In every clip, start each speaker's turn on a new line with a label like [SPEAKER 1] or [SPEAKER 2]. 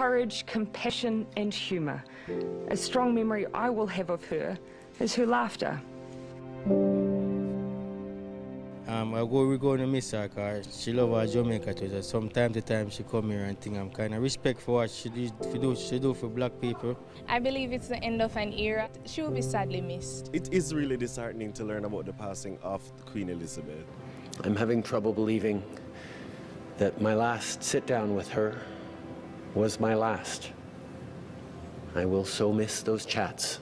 [SPEAKER 1] courage, compassion and humour. A strong memory I will have of her is her laughter.
[SPEAKER 2] We're going to miss her because she loves her Jamaica too. So from time to time she come here and think I'm kind of respect for what she do for black people.
[SPEAKER 3] I believe it's the end of an era. She will be sadly missed.
[SPEAKER 4] It is really disheartening to learn about the passing of Queen Elizabeth.
[SPEAKER 5] I'm having trouble believing that my last sit down with her was my last. I will so miss those chats.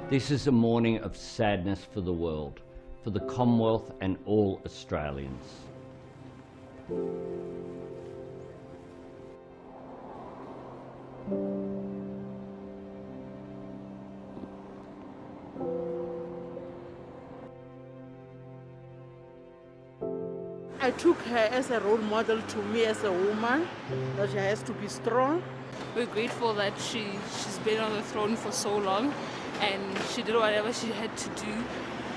[SPEAKER 6] This is a morning of sadness for the world, for the Commonwealth and all Australians.
[SPEAKER 7] I took her as a role model to me as a woman, that she has to be strong.
[SPEAKER 8] We're grateful that she's been on the throne for so long and she did whatever she had to do.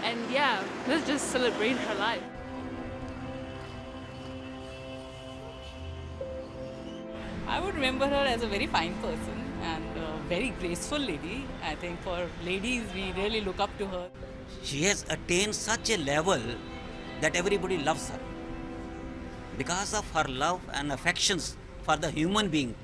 [SPEAKER 8] And yeah, let's just celebrate her life.
[SPEAKER 9] I would remember her as a very fine person and a very graceful lady. I think for ladies, we really look up to her.
[SPEAKER 10] She has attained such a level that everybody loves her because of her love and affections for the human being.